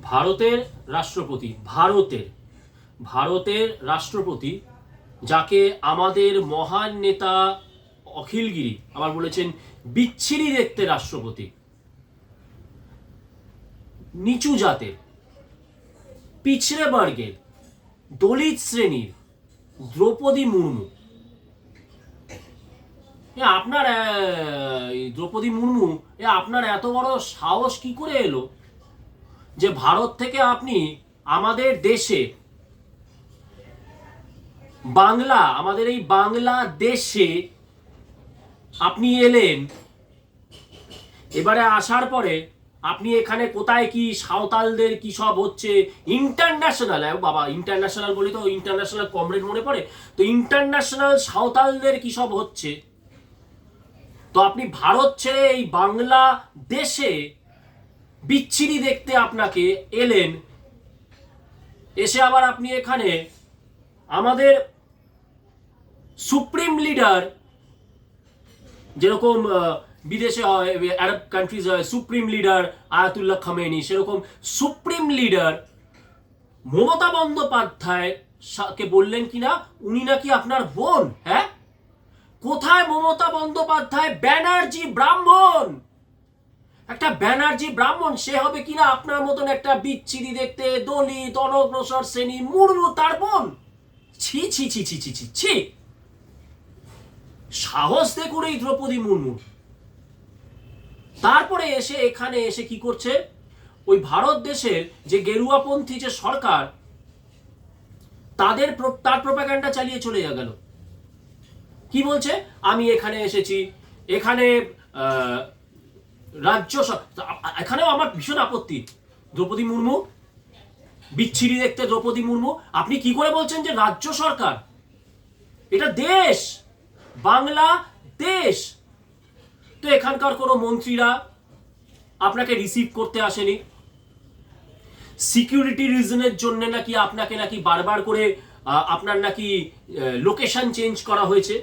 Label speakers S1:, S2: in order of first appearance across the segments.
S1: ভারতের রাষ্ট্রপতি, ভারতের রাষ্ট্রপতি যাকে আমাদের মহান নেতা অখিলগিরি আবার বলেছেন বিচ্ছিরি দেখতে রাষ্ট্রপতি, নিচু জাতের, পিছড়ে বর্গের, দলিত শ্রেণীর দ্রৌপদী মুর্মু। আপনার দ্রৌপদী মুর্মু আপনার এত বড় সাহস কি করে এলো যে ভারত থেকে আপনি আমাদের দেশে আমাদের এই বাংলাদেশে আপনি এলেন। এবারে আসার পরে আপনি এখানে কোথায় কি সাঁওতালদের কি সব হচ্ছে, ইন্টারন্যাশনাল, বাবা ইন্টারন্যাশনাল বলি তো ইন্টারন্যাশনাল কমরেড মনে পড়ে, তো ইন্টারন্যাশনাল সাঁওতালদের কি সব হচ্ছে, তো আপনি ভারত ছেড়ে এই বাংলাদেশে বিচ্ছিরি দেখতে আপনাকে এলেন। এসে আবার আপনি এখানে আমাদের সুপ্রিম লিডার, যেরকম বিদেশে হয় আরব কান্ট্রিজ হয় সুপ্রিম লিডার আয়াতুল্লাহ খামেনি, সেরকম সুপ্রিম লিডার মমতা বন্দ্যোপাধ্যায় কে বললেন কিনা উনি নাকি আপনার বোন। হ্যাঁ, কোথায় মমতা বন্দ্যোপাধ্যায়? ব্যানার্জি ব্রাহ্মণ, একটা ব্যানার্জি ব্রাহ্মণ, সে হবে কিনা আপনার মতন একটা বিচ্ছিরি দেখতে দলিত অনগ্রসর শ্রেণী মুর্মু তার বোন? ছি ছি ছি ছি ছি ছি ছি, সাহস দেখুন এই দ্রৌপদী মুর্মু। তারপরে এসে এখানে এসে কি করছে, ওই ভারত দেশের যে গেরুয়াপন্থী যে সরকার তার প্রোপাগান্ডা চালিয়ে চলে গেল। কি বলছে, আমি এখানে এসেছি, এখানে এখানেও আমার ভীষণ আপত্তি। দ্রৌপদী মুর্মু বিচ্ছিরি দেখতে দ্রৌপদী মুর্মু, আপনি কি করে বলছেন যে রাজ্য সরকার? এটা দেশ, বাংলাদেশ। তো এখানকার কোনো মন্ত্রীরা আপনাকে রিসিভ করতে আসেনি, সিকিউরিটি রিজনের জন্য নাকি আপনাকে নাকি বারবার করে আপনার নাকি লোকেশন চেঞ্জ করা হয়েছে,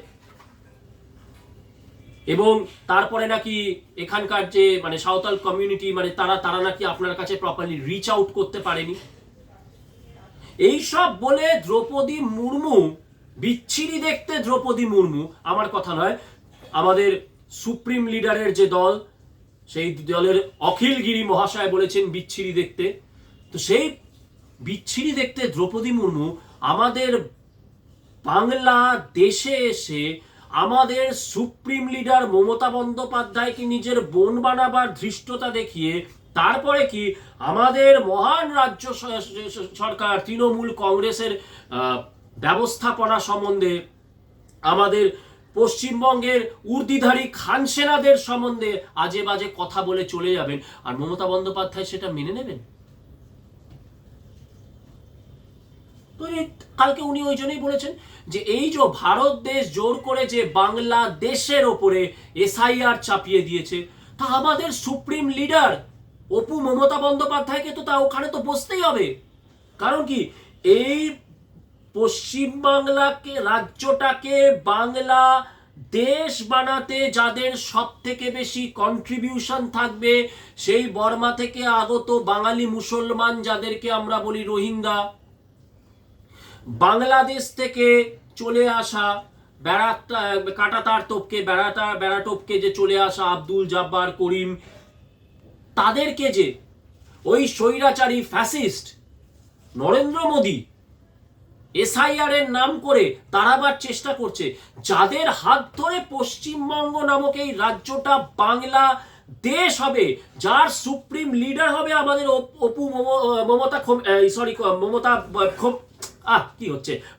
S1: এবং তারপরে নাকি এখানকার যে মানে সাঁওতাল কমিউনিটি মানে তারা নাকি আপনার কাছে প্রপারলি রিচ আউট করতে পারেনি। এইসব বলে দ্রৌপদী মুর্মু বিচ্ছিরি দেখতে দ্রৌপদী মুর্মু, আমার কথা নয়, আমাদের সুপ্রিম লিডারের যে দল সেই দলের অখিলগিরি মহাশয় বলেছেন বিচ্ছিরি দেখতে। তো সেই বিচ্ছিরি দেখতে দ্রৌপদী মুর্মু আমাদের বাংলাদেশে এসে আমাদের সুপ্রিম লিডার মমতা বন্দ্যোপাধ্যায়কে নিজের বোন বানাবার ধৃষ্টতা দেখিয়ে তারপরে কি আমাদের মহান রাজ্য সরকার তৃণমূল কংগ্রেসের ব্যবস্থাপনা সম্বন্ধে, আমাদের পশ্চিমবঙ্গের উর্দিধারী খানসেনাদের সম্বন্ধে আজে বাজে কথা বলে চলে যাবেন, আর মমতা বন্দ্যোপাধ্যায় সেটা মেনে নেবেন? তো কালকে উনি ওই জন্যই বলেছেন যে এই যে ভারত দেশ জোর করে যে বাংলাদেশের ওপরে এসআইআর চাপিয়ে দিয়েছে, তা আমাদের সুপ্রিম লিডার অপু মমতা বন্দ্যোপাধ্যায়কে তো তা ওখানে তো বসতেই হবে। কারণ কি, এই পশ্চিমবাংলাকে রাজ্যটাকে বাংলা দেশ বানাতে যাদের সব থেকে বেশি কন্ট্রিবিউশন থাকবে, সেই বর্মা থেকে আগত বাঙালি মুসলমান যাদেরকে আমরা বলি রোহিঙ্গা, বাংলাদেশ থেকে চলে আসা কাঁটাতার তোপকে বেড়াটোপকে যে চলে আসা আব্দুল জব্বার করিম, তাদেরকে যে ওই স্বৈরাচারী ফ্যাসিস্ট নরেন্দ্র মোদী এসআইআর এর নাম করে তাড়াবার চেষ্টা করছে, যাদের হাত ধরে পশ্চিমবঙ্গ নামক এই রাজ্যটা বাংলা দেশ হবে, যার সুপ্রিম লিডার হবে আমাদের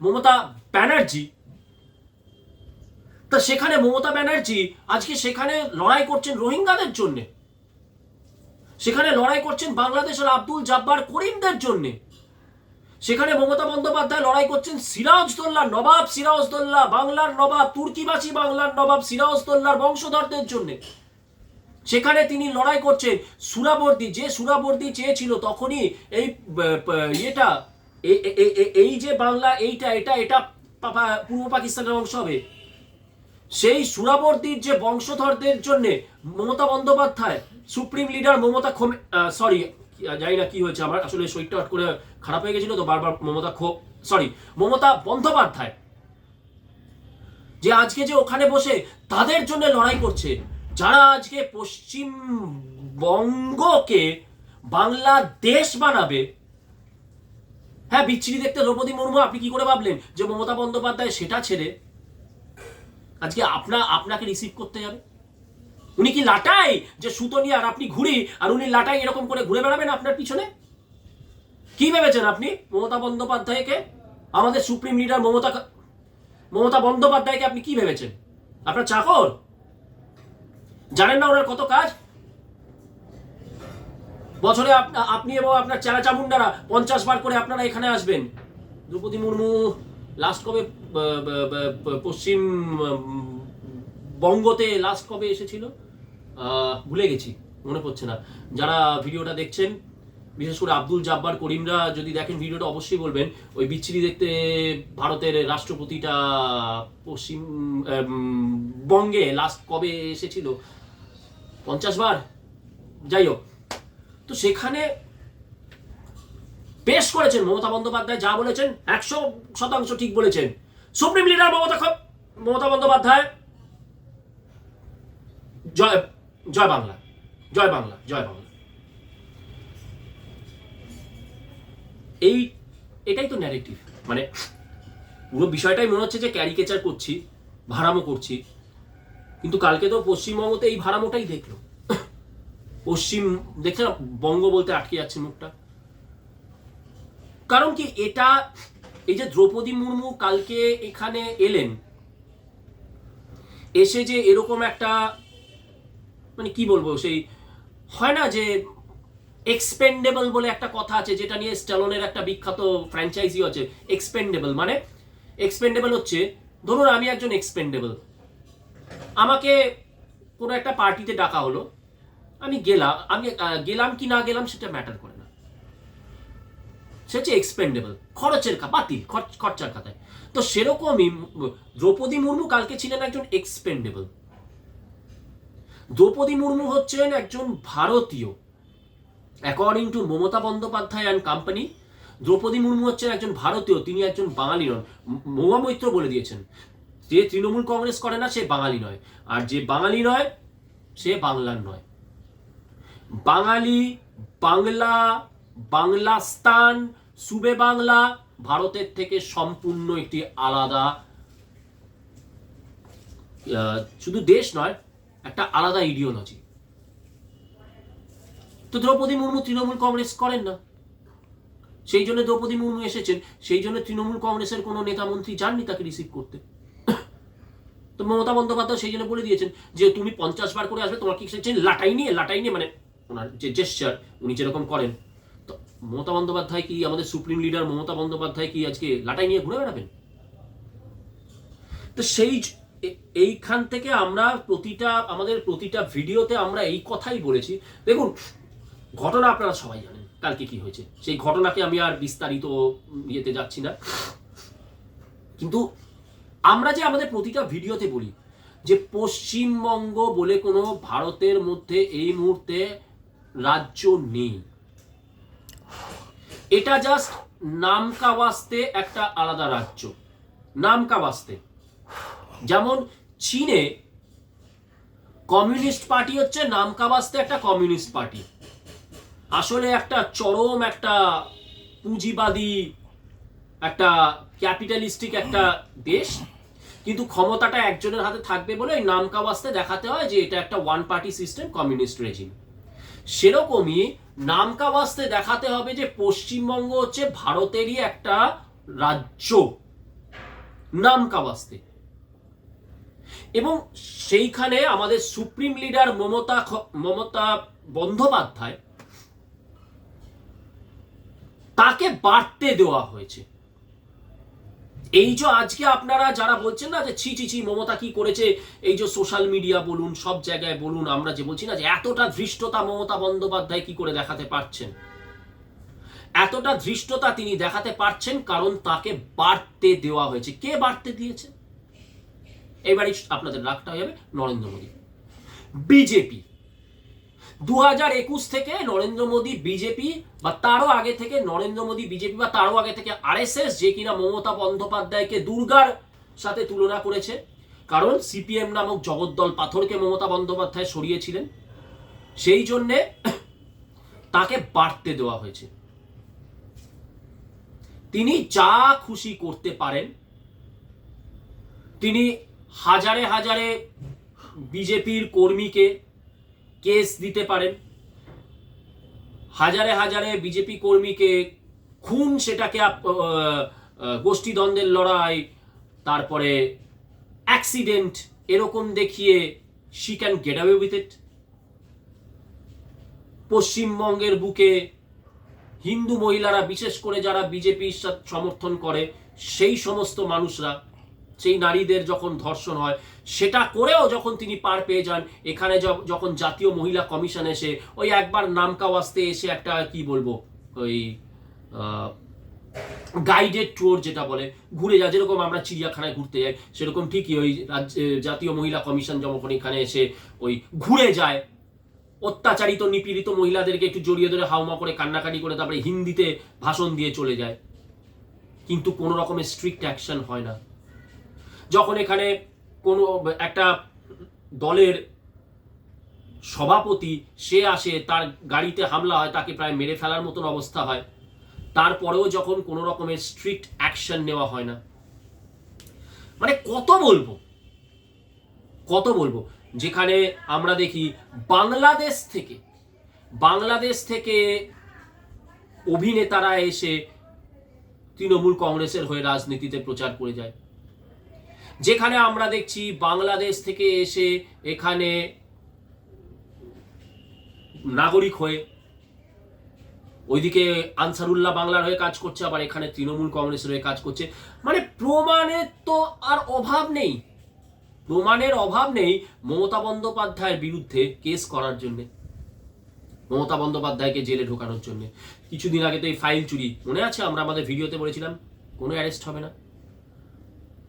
S1: মমতা ব্যানার্জি। তা সেখানে মমতা ব্যানার্জি আজকে সেখানে লড়াই করছেন রোহিঙ্গাদের জন্য, সেখানে লড়াই করছেন বাংলাদেশের আব্দুল জব্বার করিমদের জন্য, সেখানে মমতা বন্দ্যোপাধ্যায় লড়াই করছেন নবাব সিরাজদৌল্লা, বাংলার নবাব, তুর্কিবাসী বাংলার নবাব সিরাজদৌল্লার বংশধরদের জন্য। সেখানে তিনি লড়াই করছেন সুরাবর্দী, যে সুরাবর্দী চেয়েছিল তখনই এই যে বাংলা এটা পূর্ব পাকিস্তানের অংশ হবে, সেই সুরাবর্দীর যে বংশধরদের জন্য মমতা বন্দ্যোপাধ্যায় সুপ্রিম লিডার জানি না কি হয়েছে, আমার আসলে শরীরটা হট করে খারাপ হয়ে গেছিল তো বারবার মমতা বন্দ্যোপাধ্যায় যে আজকে যে ওখানে বসে তাদের জন্য লড়াই করছে, যারা আজকে পশ্চিমবঙ্গকে বাংলাদেশ বানাবে। হ্যাঁ, বিচ্ছিরি দেখতে দ্রৌপদী মুর্মু, আপনি কি করে ভাবলেন যে মমতা বন্দ্যোপাধ্যায় সেটা ছেড়ে আজকে আপনাকে রিসিভ করতে যাবে? উনি কি লাটাই যে সুতো নিয়ে আর আপনি ঘুরি, আর উনি লাটাই এরকম করে ঘুরে বেড়াবেন আপনার পিছনে? কি ভেবেছেন আপনি মমতা বন্দ্যোপাধ্যায়কে, আমাদের সুপ্রিম লিডার মমতা বন্দ্যোপাধ্যায়কে আপনি কি ভেবেছেন? আপনার চাকর? জানেন না ওনার কত কাজ? বছরে আপনি এবং আপনার চেলা চামুন্ডারা 50 বার করে আপনারা এখানে আসবেন। দ্রৌপদী মুর্মু লাস্ট কবে পশ্চিম বঙ্গতে লাস্ট কবে এসেছিল ভুলে গেছি, মনে পড়ছে না। যারা ভিডিওটা দেখছেন, বিশেষ করে আব্দুল জাব্বার করিমরা যদি দেখেন ভিডিওটা অবশ্যই বলবেন ওই বিচ্ছিরি দেখতে ভারতের রাষ্ট্রপতিটা পশ্চিম বঙ্গে লাস্ট কবে এসেছিল, 50 বার, যাই হোক। তো সেখানে পেশ করেছেন মমতা বন্দ্যোপাধ্যায়, যা বলেছেন 100% ঠিক বলেছেন। সুপ্রিম লিডার মমতা বন্দ্যোপাধ্যায়, জয় জয় বাংলা, জয় বাংলা, জয় বাংলা। এটাই তো ন্যারেটিভ, মানে পুরো বিষয়টাই মনে হচ্ছে যে ক্যারিকেচার করছি, ভাড়ামো করছি, কিন্তু কালকে তো পশ্চিমবঙ্গতে এই ভাড়ামোটাই দেখলো। দেখছে না, বঙ্গ বলতে আটকে যাচ্ছে মুখটা। কারণ কি, এটা এই যে দ্রৌপদী মুর্মু কালকে এখানে এলেন, এসে যে এরকম একটা, মানে কি বলবো, সেই হয় না যে এক্সপেন্ডেবল বলে একটা কথা আছে, যেটা নিয়ে স্ট্যালোনের একটা বিখ্যাত ফ্র্যাঞ্চাইজি আছে, এক্সপেন্ডেবল। মানে এক্সপেন্ডেবল হচ্ছে, ধরুন আমি একজন এক্সপেন্ডেবল, আমাকে কোনো একটা পার্টিতে ডাকা হলো, আমি গেলাম কি না গেলাম সেটা ম্যাটার করে না, সে হচ্ছে এক্সপেন্ডেবল, বাতিল, খরচার খাতায়। তো সেরকমই দ্রৌপদী মুর্মু কালকে ছিলেন একজন এক্সপেন্ডেবল। দ্রৌপদী মুর্মু হচ্ছেন একজন ভারতীয়, according to Mamata Bandyopadhyay and company. Draupadi Murmu হচ্ছেন একজন ভারতীয়, তিনি একজন বাঙালি নন। মহুয়া মৈত্র বলে দিয়েছেন, যে তৃণমূল কংগ্রেস করে না সে বাঙালি নয়, আর যে বাঙালি নয় সে বাংলার নয়। বাঙালি, বাংলা, বাংলাস্তান, সুবে বাংলা ভারতের থেকে সম্পূর্ণ একটি আলাদা, শুধু দেশ নয়, একটা আলাদা ইডিওলজি। তো দ্রৌপদী মুর্মু তৃণমূল কংগ্রেস করেন না, সেই জন্য দ্রৌপদী মুর্মু এসেছেন, সেই জন্য তৃণমূল কংগ্রেসের কোনো নেতা মন্ত্রী যাননি তাকে রিসিভ করতে। তো মমতা বন্দ্যোপাধ্যায় সেই জন্য বলে দিয়েছেন যে তুমি 50 বার করে আসবে, তোমার কি লাটাই নিয়ে, মানে ওনার যে জেস্চার উনি যেরকম করেন। তো মমতা বন্দ্যোপাধ্যায় কি, আমাদের সুপ্রিম লিডার মমতা বন্দ্যোপাধ্যায় কি আজকে লাটাই নিয়ে ঘুরে বেড়াবেন? তো এইখান থেকে আমরা আমাদের প্রতিটা ভিডিওতে আমরা এই কথাই বলেছি। দেখুন, ঘটনা আপনারা সবাই জানেন কালকে কি হয়েছে, সেই ঘটনাকে আমি আর বিস্তারিত ইয়েতে যাচ্ছি না। কিন্তু আমরা যে আমাদের প্রতিটা ভিডিওতে বলি যে পশ্চিমবঙ্গ বলে কোনো ভারতের মধ্যে এই মুহূর্তে রাজ্য নেই, এটা জাস্ট নামকা ওয়াস্তে একটা আলাদা রাজ্য, নামকা ওয়াস্তে। যেমন চীনে কমিউনিস্ট পার্টি হচ্ছে নামকা ওয়াস্তে একটা কমিউনিস্ট পার্টি, আসলে একটা চরম একটা পুঁজিবাদী, একটা ক্যাপিটালিস্টিক একটা দেশ, কিন্তু ক্ষমতাটা একজনের হাতে থাকবে বলে এই নামকা ওয়াস্তে দেখাতে হয় যে এটা একটা one party system, communist regime. সেরকমই নামকা ওয়াস্তে দেখাতে হবে যে পশ্চিমবঙ্গ হচ্ছে ভারতেরই একটা রাজ্য, নামকা ওয়াস্তে। এবং সেইখানে আমাদের সুপ্রিম লিডার মমতা বন্দ্যোপাধ্যায়, তাকে বাড়তে দেওয়া হয়েছে। এই যে আজকে আপনারা যারা বলছেন না যে ছি মমতা কি করেছে, এই যে সোশ্যাল মিডিয়া বলুন, সব জায়গায় বলুন, আমরা যে বলছি না যে এতটা ধৃষ্টতা মমতা বন্দ্যোপাধ্যায় কি করে দেখাতে পারছেন, এতটা ধৃষ্টতা তিনি দেখাতে পারছেন কারণ তাকে বাড়তে দেওয়া হয়েছে। কে বাড়তে দিয়েছে? এবারই আপনাদের রাগটা হয়ে যাবে, নরেন্দ্র মোদী, বিজেপি। 2021 থেকে নরেন্দ্র মোদী বিজেপি বা তারও আগে থেকে নরেন্দ্র মোদী বিজেপি বা তারও আগে থেকে আরএসএস, যে কিনা মমতা বন্দ্যোপাধ্যায়কে দুর্গার সাথে তুলনা করেছে, কারণ সিপিএম নামক জগদ্দল পাথরকে মমতা বন্দ্যোপাধ্যায় সরিয়েছিলেন, সেই জন্যে তাকে বাড়তে দেওয়া হয়েছে। তিনি যা খুশি করতে পারেন, তিনি হাজারে হাজারে বিজেপির কর্মীকে কেস দিতে পারেন, হাজারে হাজারে বিজেপি কর্মীকে খুন, সেটাকে গোষ্ঠীদ্বন্দ্বের লড়াই, তারপরে অ্যাক্সিডেন্ট, এরকম দেখিয়ে she can get away with it. পশ্চিমবঙ্গের বুকে হিন্দু মহিলারা, বিশেষ করে যারা বিজেপির সাথে সমর্থন করে, সেই সমস্ত মানুষরা, সেই নারীদের যখন ধর্ষণ হয়, সেটা করেও যখন তিনি পার পেয়ে যান, এখানে যখন জাতীয় মহিলা কমিশন এসে ওই একবার নামকা ওয়াস্তে এসে একটা কি বলবো, ওই গাইডেড ট্যুর যেটা বলে, ঘুরে যায়, যেরকম আমরা চিড়িয়াখানায় ঘুরতে যাই, সেরকম ঠিকই ওই জাতীয় মহিলা কমিশন যখন এখানে এসে ওই ঘুরে যায়, অত্যাচারিত নিপীড়িত মহিলাদেরকে একটু জড়িয়ে ধরে হাউমা করে কান্নাকাটি করে তারপরে হিন্দিতে ভাষণ দিয়ে চলে যায়, কিন্তু কোনো রকমের স্ট্রিক্ট অ্যাকশন হয় না। যখন এখানে কোনো একটা দলের সভাপতি সে আসে, তার গাড়িতে হামলা হয়, তাকে প্রায় মেরে ফেলার মতন অবস্থা হয়, তারপরেও যখন কোনো রকমের স্ট্রিক্ট অ্যাকশন নেওয়া হয় না, মানে কত বলবো, যেখানে আমরা দেখি বাংলাদেশ থেকে অভিনেতারা এসে তৃণমূল কংগ্রেসের হয়ে রাজনীতিতে প্রচার করে যায়, যেখানে আমরা দেখছি বাংলাদেশ থেকে এসে এখানে নাগরিক হয়ে ওইদিকে আনসারুল্লাহ বাংলার হয়ে কাজ করছে, আবার এখানে তৃণমূল কংগ্রেসের হয়ে কাজ করছে। মানে প্রমাণের তো আর অভাব নেই মমতা বন্দ্যোপাধ্যায়ের বিরুদ্ধে কেস করার জন্য, মমতা বন্দ্যোপাধ্যায়কে জেলে ঢোকানোর জন্য। কিছুদিন আগে তো এই ফাইল চুরি, মনে আছে, আমরা আমাদের ভিডিওতে বলেছিলাম কোনো অ্যারেস্ট হবে না,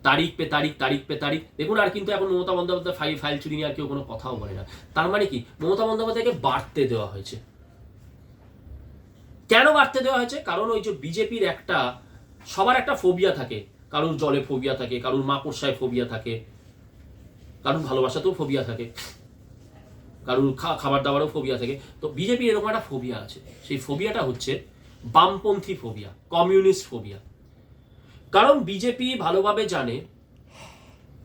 S1: তারিখ পে তারিখ। দেখুন, আর কিন্তু এখন মমতা বন্দ্যোপাধ্যায় ফাইল চুরি নিয়ে আর কেউ কোনো কথাও বলে না। তার মানে কি, মমতা বন্দ্যোপাধ্যায়কে বাড়তে দেওয়া হয়েছে। কেন বাড়তে দেওয়া হয়েছে? কারণ ওই যে বিজেপির সবার একটা ফোবিয়া থাকে, কারুর জলে ফোবিয়া থাকে, কারুর মাকড়সায় ফোবিয়া থাকে, কারুর ভালোবাসাতেও ফোবিয়া থাকে, কারুর খাবার দাবারও ফোবিয়া থাকে। তো বিজেপির এরকম একটা ফোবিয়া আছে, সেই ফোবিয়াটা হচ্ছে বামপন্থী ফোবিয়া, কমিউনিস্ট ফোবিয়া। কারণ বিজেপি ভালোভাবে জানে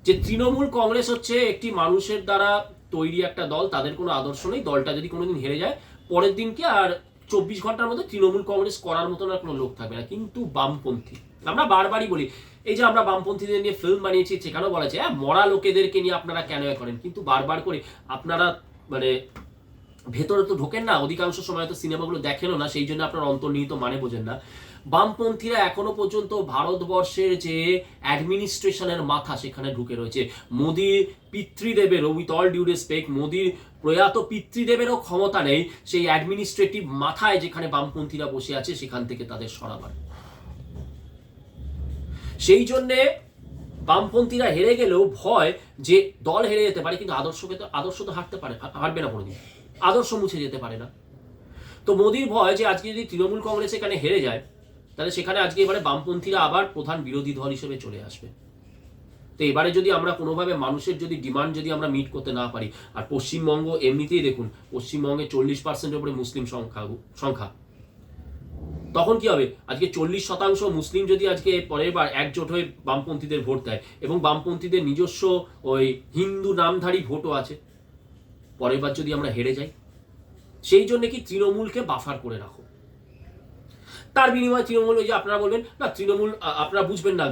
S1: যে তৃণমূল কংগ্রেস হচ্ছে একটি মানুষের দ্বারা তৈরি একটা দল, তাদের কোনো আদর্শ নেই, দলটা যদি কোনোদিন হেরে যায়, পরের দিনকে আর 24 ঘন্টার মধ্যে তৃণমূল কংগ্রেস করার মতন আর কোনো লোক থাকবে না। কিন্তু বামপন্থী, আমরা বারবারই বলি, এই যে আমরা বামপন্থীদের নিয়ে ফিল্ম বানিয়েছি, সেখানেও বলা যায় মরা লোকেদেরকে নিয়ে আপনারা কেন করেন, কিন্তু বারবার করে আপনারা মানে ভেতরে তো ঢোকেন না, অধিকাংশ সময় তো সিনেমাগুলো দেখেনও না, সেই জন্য আপনার অন্তর্নিহিত মানে বোঝেন না। বামপন্থীরা এখনো পর্যন্ত ভারতবর্ষের যে অ্যাডমিনিস্ট্রেশনের মাথা, সেখানে ঢুকে রয়েছে। মোদির পিতৃদেবেরও, উইথ অল ডিউ রেসপেক্ট, মোদির প্রয়াত পিতৃদেবেরও ক্ষমতা নেই সেই অ্যাডমিনিস্ট্রেটিভ মাথায় যেখানে বামপন্থীরা বসে আছে সেখান থেকে তাদের সরাবার। সেই জন্যে বামপন্থীরা হেরে গেলেও ভয় যে দল হেরে যেতে পারে, কিন্তু আদর্শ তো হারবে না কোনোদিন, আদর্শ মুছে যেতে পারে না। তো মোদির ভয় যে আজকে যদি তৃণমূল কংগ্রেস এখানে হেরে যায়, তাহলে সেখানে আজকে এবারে বামপন্থীরা আবার প্রধান বিরোধী দল হিসেবে চলে আসবে। তো এবারে যদি আমরা কোনোভাবে মানুষের যদি ডিমান্ড যদি আমরা মিট করতে না পারি, আর পশ্চিমবঙ্গ এমনিতেই দেখুন, পশ্চিমবঙ্গে 40% উপরে মুসলিম সংখ্যা, তখন কি হবে? আজকে 40% মুসলিম যদি আজকে পরের বার একজোট হয়ে বামপন্থীদের ভোট দেয়, এবং বামপন্থীদের নিজস্ব ওই হিন্দু নামধারী ভোটও আছে, পরের বার যদি আমরা হেরে যাই, সেই জন্য কি তৃণমূলকে বাফার করে রাখো। তার বিনিময়ে তৃণমূল, ওই যে আপনারা বলবেন না তৃণমূল, আপনারা বুঝবেন না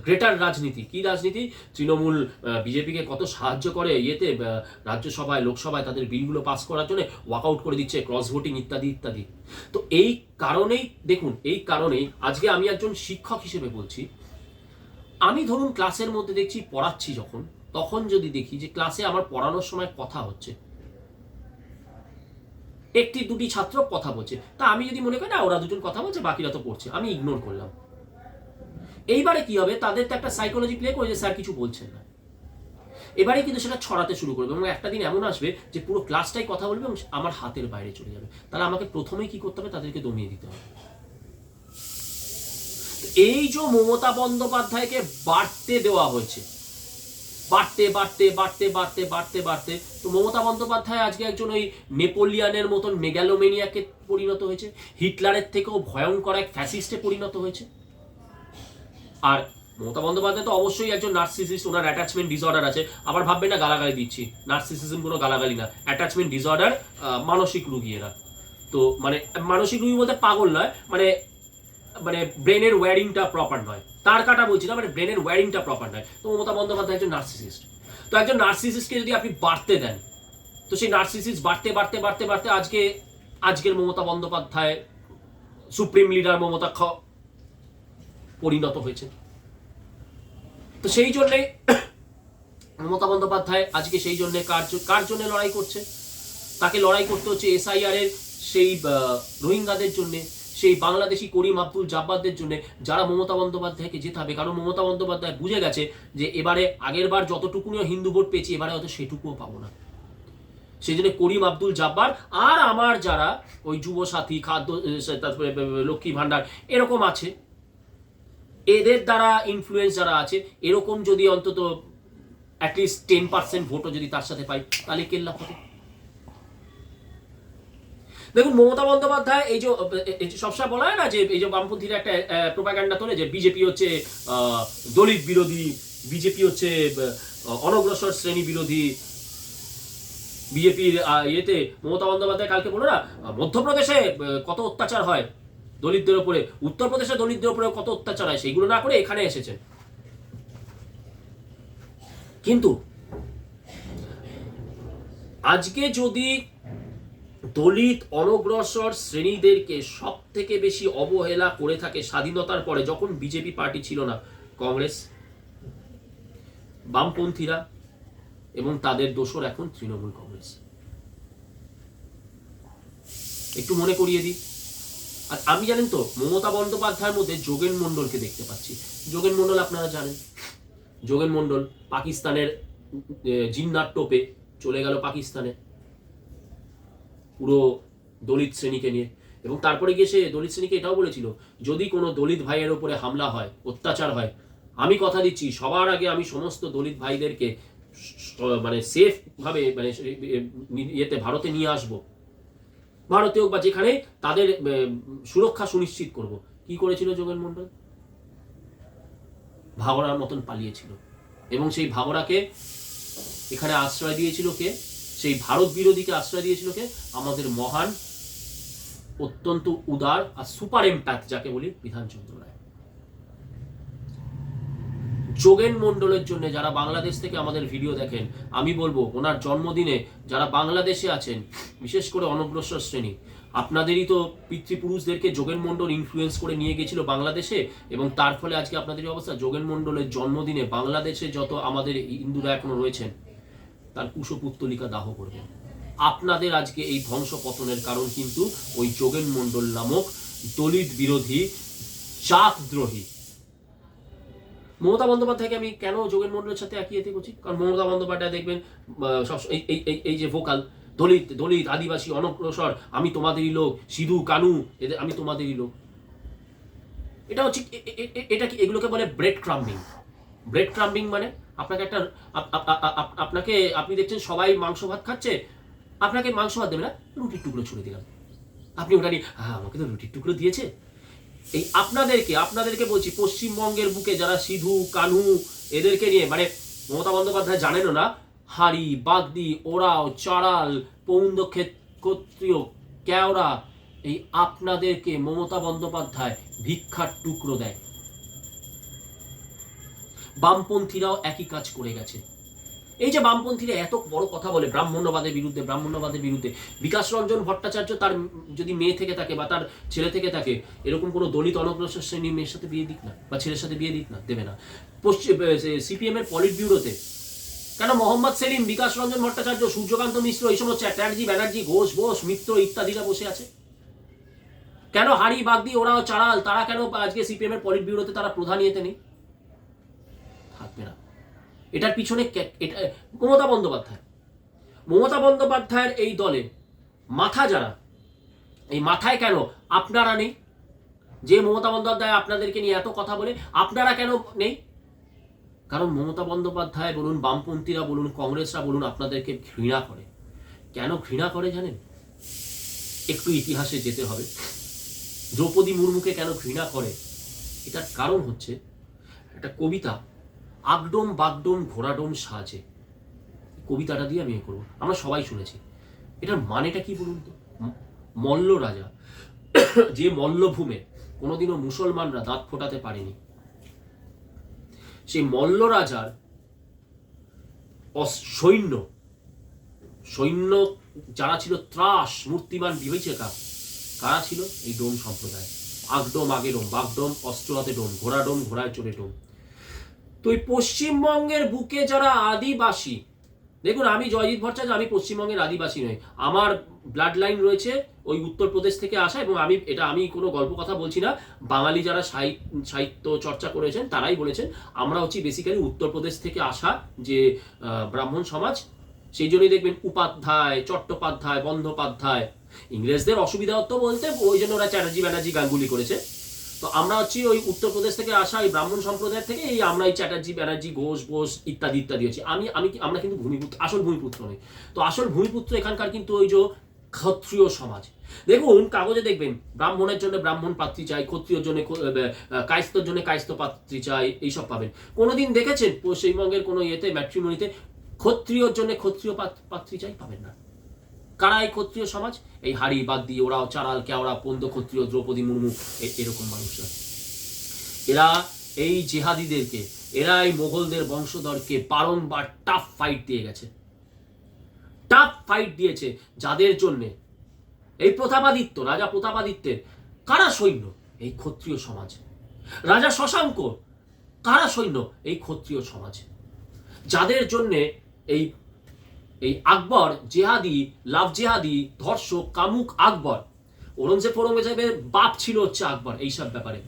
S1: গ্রেটার রাজনীতি কি রাজনীতি, তৃণমূল বিজেপিকে কত সাহায্য করে ইয়েতে, রাজ্যসভায় লোকসভায় তাদের বিলগুলো পাস করার জন্য ওয়াকআউট করে দিচ্ছে, ক্রস ভোটিং ইত্যাদি ইত্যাদি। তো এই কারণেই দেখুন, এই কারণেই আজকে আমি একজন শিক্ষক হিসেবে বলছি, আমি ধরুন ক্লাসের মধ্যে দেখছি পড়াচ্ছি, তখন যদি দেখি যে ক্লাসে আমার পড়ানোর সময় কথা হচ্ছে, একটি দুটি ছাত্র কথা বলছে, তা আমি যদি মনে করি না ওরা দুজন কথা বলছে, বাকিরা তো পড়ছে, আমি ইগনোর করলাম। এইবারে কি হবে, তাদের তো একটা সাইকোলজি প্লে করে যে স্যার কিছু বলছেন না। এবারে কিন্তু সেটা ছড়াতে শুরু করবে এবং একটা দিন এমন আসবে যে পুরো ক্লাসটাই কথা বলবে এবং আমার হাতের বাইরে চলে যাবে। তাহলে আমাকে প্রথমেই কি করতে হবে, তাদেরকে দমিয়ে দিতে হবে। এই যে মমতা বন্দ্যোপাধ্যায়কে বাড়তে দেওয়া হয়েছে, বাড়তে বাড়তে বাড়তে বাড়তে বাড়তে বাড়তে, তো মমতা বন্দ্যোপাধ্যায় আজকে একজন ওই নেপোলিয়ানের মতন মেগালোমেনিয়াকে পরিণত হয়েছে, হিটলারের থেকেও ভয়ঙ্কর এক ফ্যাসিস্টে পরিণত হয়েছে। আর মমতা বন্দ্যোপাধ্যায় তো অবশ্যই একজন নার্সিসিস্ট, ওনার অ্যাটাচমেন্ট ডিসঅর্ডার আছে। আবার ভাববেন না গালাগালি দিচ্ছি, নার্সিসিজম কোনো গালাগালি না, অ্যাটাচমেন্ট ডিসঅর্ডার, মানসিক রুগী এরা। তো মানে মানসিক রুগী বলতে পাগল নয়, মানে মানে ব্রেনের ওয়্যারিংটা প্রপার নয়, তার কাটা বলছি না, মানে ব্রেনের ওয়্যারিংটা প্রপার নয়। তো মমতা বন্দ্যোপাধ্যায় একজন নার্সিসিস্ট। তো একজন নার্সিসিস্টকে যদি আপনি বাড়তে দেন, তো সেই নার্সিসিস্ট বাড়তে বাড়তে বাড়তে বাড়তে আজকের মমতা বন্দ্যোপাধ্যায় সুপ্রিম লিডার মমতা পরিণত হয়েছে। তো সেই জন্যে মমতা বন্দ্যোপাধ্যায় আজকে সেই জন্য কার জন্য লড়াই করছে, তাকে লড়াই করতে হচ্ছে SIR এর সেই রোহিঙ্গাদের জন্য, সেই বাংলাদেশি করিম আব্দুল জাব্বারদের জন্য, যারা মমতা বন্দ্যোপাধ্যায়কে জেতাবে। কারণ মমতা বন্দ্যোপাধ্যায় বুঝে গেছে যে এবারে আগের বার যতটুকুনিও হিন্দু ভোট পেয়েছি, এবারে হয়তো সেটুকুও পাবো না। সেই জন্য করিম আব্দুল জাব্বার আর আমার যারা ওই যুবসাথী, খাদ্য, তারপরে লক্ষ্মী ভান্ডার এরকম আছে, এদের দ্বারা ইনফ্লুয়েন্স যারা আছে, এরকম যদি অন্তত অ্যাটলিস্ট 10% ভোটও যদি তার সাথে পাই, তাহলে কেল্লা হবে। দেখুন মমতা বন্দ্যোপাধ্যায় এই যে সবসময় বলা হয় না যে এই যে বামপন্থীরা একটা প্রোপাগান্ডা তোলে যে বিজেপি হচ্ছে দলিত বিরোধী, বিজেপি হচ্ছে অনগ্রসর শ্রেণী বিরোধী, বিজেপির ইয়েতে মমতা বন্দ্যোপাধ্যায় কালকে বলো না মধ্যপ্রদেশে কত অত্যাচার হয় দলিতদের উপরে, উত্তরপ্রদেশে দলিতদের উপরে কত অত্যাচার হয়, সেইগুলো না করে এখানে এসেছেন। কিন্তু আজকে যদি দলিত অনগ্রসর শ্রেণীদেরকে সব থেকে বেশি অবহেলা করে থাকে স্বাধীনতার পরে, যখন বিজেপি পার্টি ছিল না, কংগ্রেস, বামপন্থীরা এবং তাদের দোসর এখন তৃণমূল কংগ্রেস। একটু মনে করিয়ে দিই। আর আমি জানেন তো মমতা বন্দ্যোপাধ্যায়ের মধ্যে যোগেন মন্ডলকে দেখতে পাচ্ছি। যোগেন মন্ডল আপনারা জানেন, যোগেন মন্ডল পাকিস্তানের জিন্নার টোপে চলে গেল পাকিস্তানে পুরো দলিত শ্রেণীকে নিয়ে, এবং তারপরে গিয়ে সে দলিত শ্রেণীকে এটাও বলেছিল যদি কোনো দলিত ভাইয়ের উপরে হামলা হয়, অত্যাচার হয়, আমি কথা দিচ্ছি সবার আগে আমি সমস্ত দলিত ভাইদেরকে মানে সেফ ভাবে মানে ইয়েতে ভারতে নিয়ে আসব, ভারতে হোক বা যেখানে, তাদের সুরক্ষা সুনিশ্চিত করব। কি করেছিল যোগেন মন্ডল? ভাগড়ার মতন পালিয়েছিল, এবং সেই ভাগড়াকে এখানে আশ্রয় দিয়েছিল কে? সেই ভারত বিরোধীকে আশ্রয় দিয়েছিল কে? আমাদের মহান, অত্যন্ত উদার আর সুপার এম্প্যাথ যাকে বলি বিধানচন্দ্র রায়। যোগেন মন্ডলের জন্য যারা বাংলাদেশ থেকে আমাদের ভিডিও দেখেন, আমি বলবো ওনার জন্মদিনে যারা বাংলাদেশে আছেন, বিশেষ করে অনগ্রসর শ্রেণী, আপনাদেরই তো পিতৃপুরুষদেরকে যোগেন মন্ডল ইনফ্লুয়েন্স করে নিয়ে গেছিল বাংলাদেশে, এবং তার ফলে আজকে আপনাদের অবস্থা। যোগেন মন্ডলের জন্মদিনে বাংলাদেশে যত আমাদের হিন্দুরা এখনো রয়েছেন, তার কুশপুত্তলিকা দাহ করবেন। আপনাদের আজকে এই ধ্বংস পতনের কারণ কিন্তু ওই যোগেন মন্ডল নামক দলিত বিরোধী, জাতদ্রোহী। মমতা বন্দ্যোপাধ্যায়কে আমি কেন যোগেন মন্ডলের সাথে একই করছি? কারণ মমতা বন্দ্যোপাধ্যায় দেখবেন সব এই যে ভোকাল, দলিত দলিত আদিবাসী অনগ্রসর, আমি তোমাদেরই লোক, সিধু কানু এদের আমি তোমাদেরই লোক। এটা হচ্ছে এটা কি, এগুলোকে বলে ব্রেড ক্রাম্বিং। ব্রেড ক্রাম্বিং মানে আপনাকে একটা আপনাকে, আপনি দেখছেন সবাই মাংস ভাত খাচ্ছে, আপনাকে মাংস ভাত দেবে না, রুটির টুকরো ছুড়ে দিলাম, আপনি ওটা নিয়ে আমাকে তো রুটির টুকরো দিয়েছে। এই আপনাদেরকে বলছি, পশ্চিমবঙ্গের বুকে যারা সিধু কানু এদেরকে নিয়ে, মানে মমতা বন্দ্যোপাধ্যায় জানেনও না, হাড়ি বাগদি ওরাও চাড়াল পৌন্দ ক্ষত্রিয় কেওড়া, এই আপনাদেরকে মমতা বন্দ্যোপাধ্যায় ভিক্ষার টুকরো দেয়। বামপন্থীরাও একই কাজ করে গেছে। এই যে বামপন্থীরা এত বড় কথা বলে ব্রাহ্মণ্যবাদের বিরুদ্ধে, বিকাশ রঞ্জন ভট্টাচার্য তার যদি মেয়ে থেকে থাকে বা তার ছেলে থেকে থাকে, এরকম কোনো দলিত অনগ্রসর শ্রেণীর মেয়ের সাথে বিয়ে দিক না বা ছেলের সাথে বিয়ে দিক না, দেবে না। সিপিএম এর পলিট ব্যুরোতে কেন মোহাম্মদ সেলিম, বিকাশ রঞ্জন ভট্টাচার্য, সূর্যকান্ত মিশ্র, এই সমস্ত চ্যাটার্জি ব্যানার্জি ঘোষ বোস মিত্র ইত্যাদিরা বসে আছে? কেন হাড়ি বাগদি ওরাও চাড়াল, তারা কেন আজকে সিপিএম এর পলিট ব্যুরোতে তারা প্রধান ইয়েতে নেই? থাকবে না। এটার পিছনে এটা মমতা বন্দ্যোপাধ্যায়, মমতা বন্দ্যোপাধ্যায়ের এই দলে মাথা যারা, এই মাথায় কেন আপনারা নেই? যে মমতা বন্দ্যোপাধ্যায় আপনাদেরকে নিয়ে এত কথা বলে, আপনারা কেন নেই? কারণ মমতা বন্দ্যোপাধ্যায় বলুন, বামপন্থীরা বলুন, কংগ্রেসরা বলুন, আপনাদেরকে ঘৃণা করে। কেন ঘৃণা করে জানেন? একটু ইতিহাসে যেতে হবে। দ্রৌপদী মুর্মুকে কেন ঘৃণা করে? এটার কারণ হচ্ছে একটা কবিতা, আগডোম বাগডোম ঘোড়াডোম সাজে, কবিতাটা দিয়ে আমি করবো, আমরা সবাই শুনেছি। এটার মানেটা কি বলুন তো? মল্ল রাজা, যে মল্লভূমে কোনোদিনও মুসলমানরা দাঁত ফোটাতে পারেনি, সেই মল্ল রাজার সৈন্য সৈন্য যারা ছিল ত্রাস মূর্তিমান বিবেচকা, কারা ছিল? এই ডোম সম্প্রদায়। আগডোম আগে ডোম, বাগডোম অস্ত্র হাতে ডোম, ঘোড়া ডোম ঘোড়ায় চড়ে ডোম। তো এই পশ্চিমবঙ্গের বুকে যারা আদিবাসী, দেখুন আমি জয়জিৎ ভট্টাচার্য, আমি পশ্চিমবঙ্গের আদিবাসী নই, আমার ব্লাড লাইন রয়েছে ওই উত্তরপ্রদেশ থেকে আসা, এবং আমি কোনো গল্প কথা বলছি না। বাঙালি যারা সাহিত্য চর্চা করেছেন তারাই বলেছেন আমরা হচ্ছি বেসিক্যালি উত্তরপ্রদেশ থেকে আসা যে ব্রাহ্মণ সমাজ। সেই জন্যই দেখবেন উপাধ্যায়, চট্টোপাধ্যায়, বন্দ্যোপাধ্যায়, ইংরেজদের অসুবিধা হতো বলতে, ওই জন্য ওরা চ্যাটার্জি ব্যানার্জি গাঙ্গুলি করেছে। তো আমরা হচ্ছি ওই উত্তরপ্রদেশ থেকে আসা এই ব্রাহ্মণ সম্প্রদায়ের থেকে এই আমরা এই চ্যাটার্জি ব্যানার্জি ঘোষ বোস ইত্যাদি ইত্যাদি হচ্ছে। আমরা কিন্তু ভূমিপুত্র, আসল ভূমিপুত্র নই। তো আসল ভূমিপুত্র এখানকার কিন্তু ওই যে ক্ষত্রিয় সমাজ। দেখুন কাগজে দেখবেন ব্রাহ্মণের জন্য ব্রাহ্মণ পাত্রী চাই, ক্ষত্রিয়র জন্য কায়স্থর জন্য কায়স্থ পাত্রী চাই, এইসব পাবেন। কোনোদিন দেখেছেন পশ্চিমবঙ্গের কোনো ইয়েতে ম্যাট্রিমনিতে ক্ষত্রিয়র জন্য ক্ষত্রিয় পাত্রী চাই? পাবেন না। কারা এই ক্ষত্রিয় সমাজ? এই হাড়ি বাদ দিয়ে ওরাও চারাল কেওড়া পন্দ ক্ষত্রিয়, দ্রৌপদী মুর্মু, এরকম মানুষরা। এরা এই জেহাদিদেরকে, এরা এই মোগলদের বংশধরকে বারংবার টাফ ফাইট দিয়ে গেছে, টাফ ফাইট দিয়েছে, যাদের জন্য এই প্রতাপাদিত্য, রাজা প্রতাপাদিত্যের কারা সৈন্য? এই ক্ষত্রিয় সমাজ। রাজা শশাঙ্ক কারা সৈন্য? এই ক্ষত্রিয় সমাজ। যাদের জন্য এই এই আকবর জেহাদি, লাভ জেহাদি, ধর্ষক, কামুক আকবর, ঔরঙ্গজেবের বাপ ছিল হচ্ছে আকবর। এইসব ব্যাপারে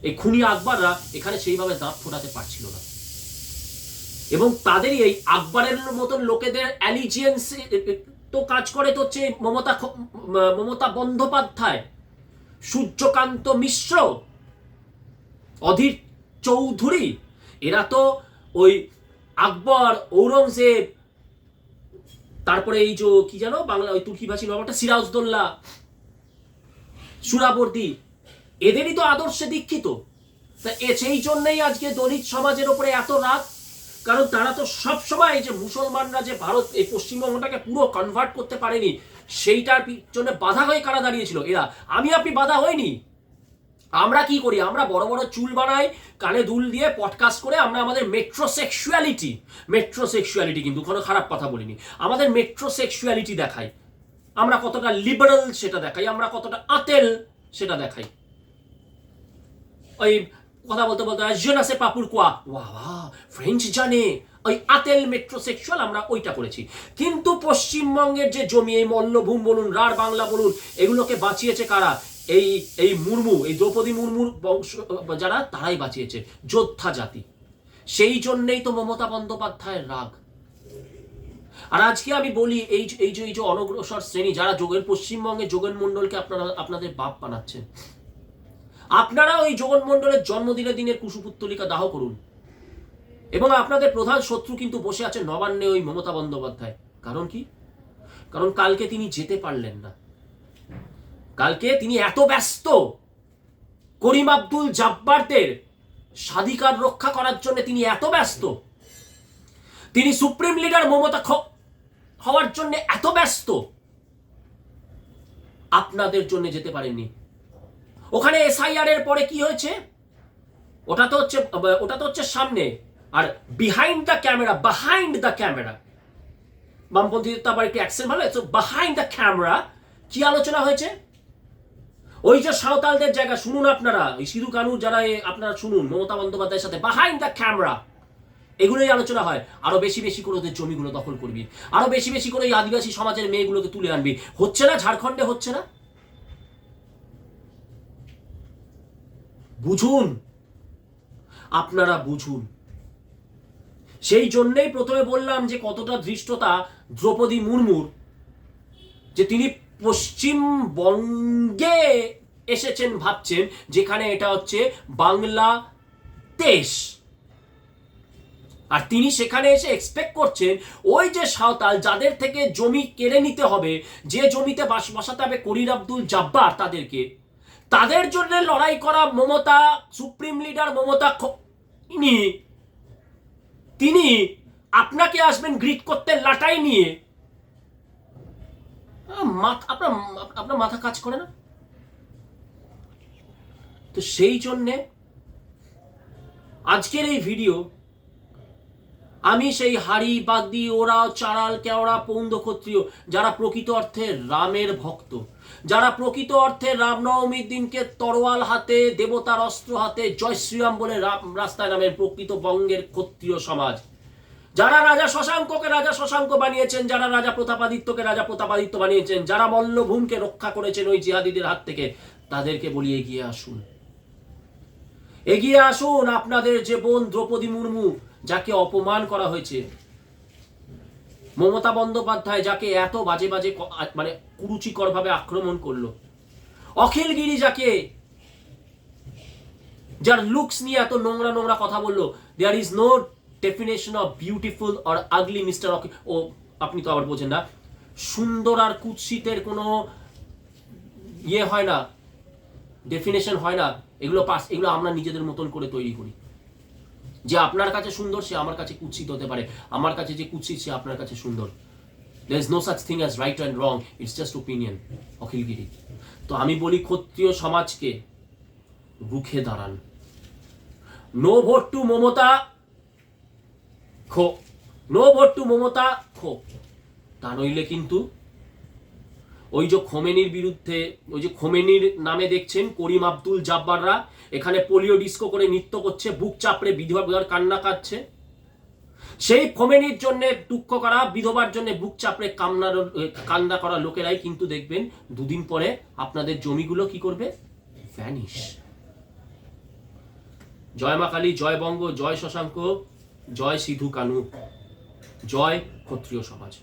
S1: এই খুনি আকবররা এখানে সেইভাবে দাঁত ফোটাতে পারছিল না, এবং তাদেরই এই আকবরের মতন লোকেদের অ্যালিজিয়েন্স তো কাজ করে তো হচ্ছে মমতা বন্দ্যোপাধ্যায়, সূর্যকান্ত মিশ্র, অধীর চৌধুরী, এরা তো ওই আকবর, ঔরঙ্গজেব, তারপরে এই যে কি জানো বাংলা ওই তুর্কি ভাষী ব্যাপারটা, সিরাজদৌল্লা, সুরাবর্দী, এদেরই তো আদর্শে দীক্ষিত। তা সেই জন্যই আজকে দলিত সমাজের উপরে এত রাগ, কারণ তারা তো সবসময় যে মুসলমানরা যে ভারত এই পশ্চিমবঙ্গটাকে পুরো কনভার্ট করতে পারেনি, সেইটার পিছনে বাধা হয়ে কারা দাঁড়িয়েছিল? এরা। আমি আপনি বাধা হয়নি। আমরা কি করি? আমরা বড় বড় চুল বানাই, কানে দুল দিয়ে পডকাস্ট করে আমরা আমাদের মেট্রোসেক্সুয়ালিটি কিন্তু কোনো খারাপ কথা বলিনি, আমাদের মেট্রোসেক্সুয়ালিটি দেখাই, আমরা কতটা লিবারেল সেটা দেখাই, আমরা কতটা আতেল সেটা দেখাই। ওই কথা বলতে বলতে জেনাসে পাপুর কোয়া, ওয়া ফ্রেঞ্চ জানে, ওই আতেল মেট্রোসেক্সুয়াল আমরা ওইটা করেছি। কিন্তু পশ্চিমবঙ্গের যে জমি, এই মল্লভূম বলুন, রাঢ় বাংলা বলুন, এগুলোকে বাঁচিয়েছে কারা? এই মুর্মু, এই দ্রৌপদী মুর্মুর বংশ যারা, তারাই বাঁচিয়েছে, যোদ্ধা জাতি। সেই জন্যই তো মমতা বন্দ্যোপাধ্যায়ের রাগ। আর আজকে আমি বলি এই যে অনগ্রসর শ্রেণী যারা পশ্চিমবঙ্গে যোগেন মণ্ডলকে আপনাদের বাপ বানাচ্ছেন, আপনারা ওই যোগেন মণ্ডলের জন্মদিনের দিনের কুশপুত্তলিকা দাহ করুন, এবং আপনাদের প্রধান শত্রু কিন্তু বসে আছে নবান্নে ওই মমতা বন্দ্যোপাধ্যায়। কারণ কি? কারণ কালকে তিনি যেতে পারলেন না, কালকে তিনি এত ব্যস্ত করিম আব্দুল জব্বারদের স্বাধিকার রক্ষা করার জন্য, তিনি এত ব্যস্ত, তিনি সুপ্রিম লিডার মমতা হওয়ার জন্য এত ব্যস্ত, আপনাদের জন্য যেতে পারেননি। ওখানে এসআইআর এর পরে কি হয়েছে? ওটা তো হচ্ছে সামনে, আর বিহাইন্ড দ্য ক্যামেরা বামপন্থীদের তো আবার একটু অ্যাকসেন্ট ভালো, বিহাইন্ড দ্য ক্যামেরা কি আলোচনা হয়েছে? ওই যে সাঁওতালদের জায়গা শুনুন আপনারা, ওই সিধু কানু যারা আপনারা শুনুন মমতা বন্দ্যোপাধ্যায়ের সাথে, বিহাইন্ড দ্য ক্যামেরা এগুলোই আলোচনা হয়। আরো বেশি বেশি করে ওদের জমিগুলো দখল করবি, আরো বেশি বেশি করে ওই আদিবাসী সমাজের মেয়েগুলোকে তুলে আনবি। হচ্ছে না? ঝাড়খণ্ডে হচ্ছে না? বুঝুন, আপনারা বুঝুন। সেই জন্যেই প্রথমে বললাম যে কতটা ধৃষ্টতা দ্রৌপদী মুর্মুর, যে তিনি পশ্চিমবঙ্গে এসেছেন ভাবছেন, যেখানে এটা হচ্ছে বাংলাদেশ, আর তিনি সেখানে এসে এক্সপেক্ট করছেন ওই যে সাঁওতাল যাদের থেকে জমি কেড়ে নিতে হবে, যে জমিতে বসাতে হবে করির আব্দুল জাব্বার, তাদের জন্য লড়াই করা মমতা, সুপ্রিম লিডার মমতা, তিনি আপনাকে আসবেন গ্রিট করতে লাটাই নিয়ে। আপনার মাথা কাজ করে না? তো সেই জন্যে আজকের এই ভিডিও আমি সেই হাড়ি বাগদি ওরাও চারাল কেওড়া পৌন্দ ক্ষত্রিয় যারা প্রকৃত অর্থে রামের ভক্ত, যারা প্রকৃত অর্থে রামনবমীর দিনকে তরোয়াল হাতে, দেবতার অস্ত্র হাতে জয় শ্রীরাম বলে রাস্তায় নামের প্রকৃত বঙ্গের ক্ষত্রিয় সমাজ, যারা রাজা শশাঙ্ককে রাজা শশাঙ্ক বানিয়েছেন, যারা রাজা প্রতাপাদিত্যকে রাজা প্রতাপাদিত্য বানিয়েছেন, যারা মল্লভূমকে রক্ষা করেছেন ওই জিহাদিদের হাত থেকে, তাদেরকে বলি এগিয়ে আসুন, এগিয়ে আসুন। আপনাদের যে বোন দ্রৌপদী মুর্মু, যাকে অপমান করা হয়েছে, মমতা বন্দ্যোপাধ্যায় যাকে এত বাজে বাজে মানে কুরুচিকর ভাবে আক্রমণ করলো, অখিলগিরি যার লুকস নিয়ে এত নোংরা নোংরা কথা বললো, there is no definition of beautiful or ugly mister Akhil. ও আপনি তো আবার বোঝেন না, সুন্দর আর কুৎসিতের কোনো ইয়ে হয় না, ডেফিনেশন হয় না। এগুলো আমরা নিজেদের মতন করে তৈরি করি। যে আপনার কাছে সুন্দর সে আমার কাছে কুৎসিত হতে পারে, আমার কাছে যে কুৎসিত সে আপনার কাছে সুন্দর। there is no such thing as right and wrong, it's just opinion. Akhil Giri. তো আমি বলি ক্ষত্রিয় সমাজকে রুখে দাঁড়ান, নো ভোট টু মমতা খো, নো ভোট টু মমতা খো। তা নইলে কিন্তু ওই যে খোমেনির বিরুদ্ধে, ওই যে খোমেনির নামে দেখছেন করিম আব্দুল জাব্বাররা এখানে পোলিও ডিস্কো করে নৃত্য করছে, বুক চাপড়ে বিধবার কান্না কাঁদছে, সেই খোমেনির জন্য দুঃখ করা, বিধবার জন্য বুক চাপড়ে কান্না করা লোকেরাই কিন্তু দেখবেন দুদিন পরে আপনাদের জমিগুলো কি করবে, ভ্যানিশ। জয় মা কালী, জয় বঙ্গ, জয় শশাঙ্ক, জয় সিধু কানু, জয় ক্ষত্রিয় সমাজ।